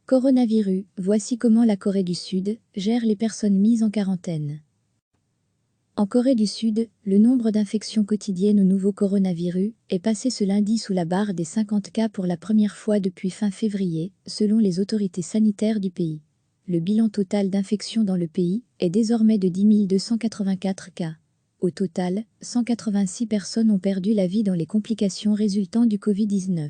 Coronavirus, voici comment la Corée du Sud gère les personnes mises en quarantaine. En Corée du Sud, le nombre d'infections quotidiennes au nouveau coronavirus est passé ce lundi sous la barre des 50 cas pour la première fois depuis fin février, selon les autorités sanitaires du pays. Le bilan total d'infections dans le pays est désormais de 10 284 cas. Au total, 186 personnes ont perdu la vie dans les complications résultant du Covid-19.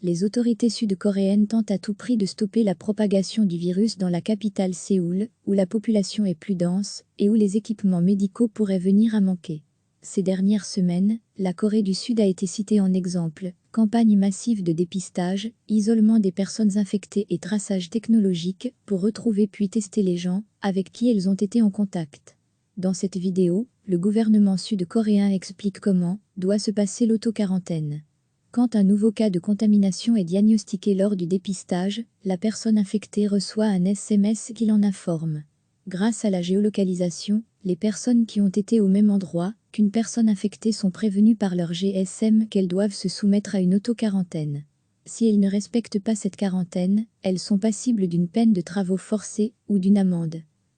Les autorités sud-coréennes tentent à tout prix de stopper la propagation du virus dans la capitale Séoul, où la population est plus dense et où les équipements médicaux pourraient venir à manquer. Ces dernières semaines, la Corée du Sud a été citée en exemple, campagne massive de dépistage, isolement des personnes infectées et traçage technologique pour retrouver puis tester les gens avec qui elles ont été en contact. Dans cette vidéo, le gouvernement sud-coréen explique comment doit se passer l'auto-quarantaine. Quand un nouveau cas de contamination est diagnostiqué lors du dépistage, la personne infectée reçoit un SMS qui l'en informe. Grâce à la géolocalisation, les personnes qui ont été au même endroit qu'une personne infectée sont prévenues par leur GSM qu'elles doivent se soumettre à une auto-quarantaine. Si elles ne respectent pas cette quarantaine, elles sont passibles d'une peine de travaux forcés ou d'une amende.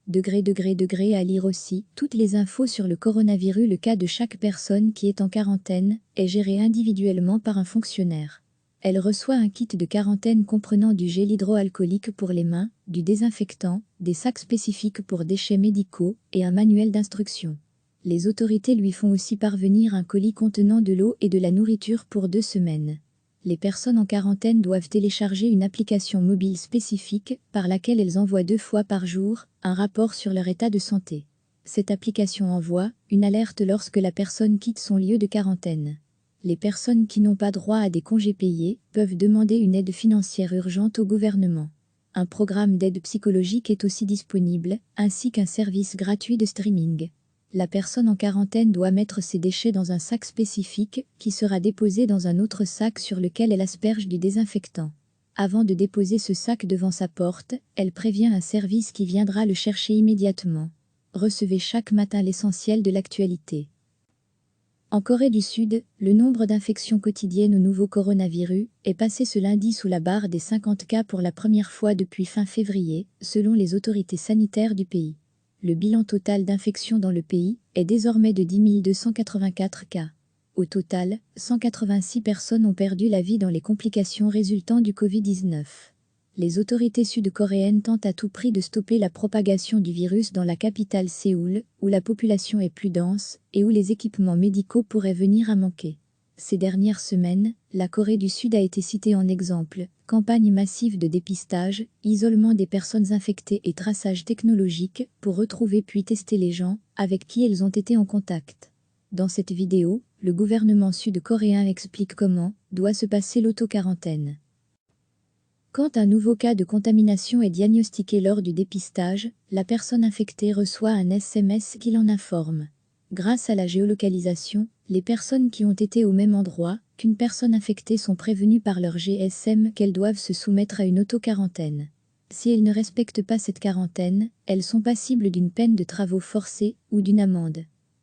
À lire aussi toutes les infos sur le coronavirus. Le cas de chaque personne qui est en quarantaine est géré individuellement par un fonctionnaire. Elle reçoit un kit de quarantaine comprenant du gel hydroalcoolique pour les mains, du désinfectant, des sacs spécifiques pour déchets médicaux et un manuel d'instruction. Les autorités lui font aussi parvenir un colis contenant de l'eau et de la nourriture pour 2 semaines. Les personnes en quarantaine doivent télécharger une application mobile spécifique par laquelle elles envoient 2 fois par jour un rapport sur leur état de santé. Cette application envoie une alerte lorsque la personne quitte son lieu de quarantaine. Les personnes qui n'ont pas droit à des congés payés peuvent demander une aide financière urgente au gouvernement. Un programme d'aide psychologique est aussi disponible, ainsi qu'un service gratuit de streaming. La personne en quarantaine doit mettre ses déchets dans un sac spécifique qui sera déposé dans un autre sac sur lequel elle asperge du désinfectant. Avant de déposer ce sac devant sa porte, elle prévient un service qui viendra le chercher immédiatement. Recevez chaque matin l'essentiel de l'actualité. En Corée du Sud, le nombre d'infections quotidiennes au nouveau coronavirus est passé ce lundi sous la barre des 50 cas pour la première fois depuis fin février, selon les autorités sanitaires du pays. Le bilan total d'infections dans le pays est désormais de 10 284 cas. Au total, 186 personnes ont perdu la vie dans les complications résultant du Covid-19. Les autorités sud-coréennes tentent à tout prix de stopper la propagation du virus dans la capitale Séoul, où la population est plus dense et où les équipements médicaux pourraient venir à manquer. Ces dernières semaines, la Corée du Sud a été citée en exemple, campagne massive de dépistage, isolement des personnes infectées et traçage technologique pour retrouver puis tester les gens avec qui elles ont été en contact. Dans cette vidéo, le gouvernement sud-coréen explique comment doit se passer l'auto-quarantaine. Quand un nouveau cas de contamination est diagnostiqué lors du dépistage, la personne infectée reçoit un SMS qui l'en informe. Grâce à la géolocalisation, les personnes qui ont été au même endroit qu'une personne infectée sont prévenues par leur GSM qu'elles doivent se soumettre à une auto-quarantaine. Si elles ne respectent pas cette quarantaine, elles sont passibles d'une peine de travaux forcés ou d'une amende.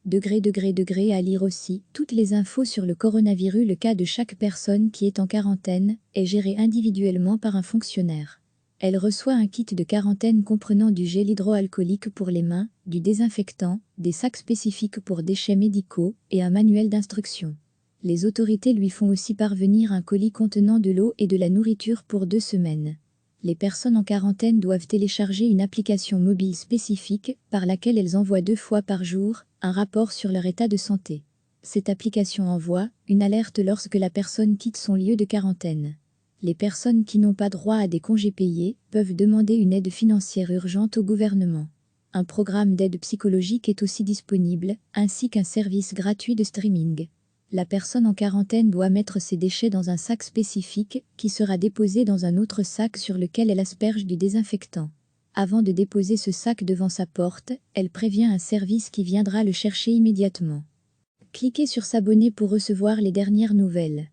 À lire aussi toutes les infos sur le coronavirus. Le cas de chaque personne qui est en quarantaine est géré individuellement par un fonctionnaire. Elle reçoit un kit de quarantaine comprenant du gel hydroalcoolique pour les mains, du désinfectant, des sacs spécifiques pour déchets médicaux et un manuel d'instruction. Les autorités lui font aussi parvenir un colis contenant de l'eau et de la nourriture pour 2 semaines. Les personnes en quarantaine doivent télécharger une application mobile spécifique par laquelle elles envoient 2 fois par jour un rapport sur leur état de santé. Cette application envoie une alerte lorsque la personne quitte son lieu de quarantaine. Les personnes qui n'ont pas droit à des congés payés peuvent demander une aide financière urgente au gouvernement. Un programme d'aide psychologique est aussi disponible, ainsi qu'un service gratuit de streaming. La personne en quarantaine doit mettre ses déchets dans un sac spécifique qui sera déposé dans un autre sac sur lequel elle asperge du désinfectant. Avant de déposer ce sac devant sa porte, elle prévient un service qui viendra le chercher immédiatement. Cliquez sur s'abonner pour recevoir les dernières nouvelles.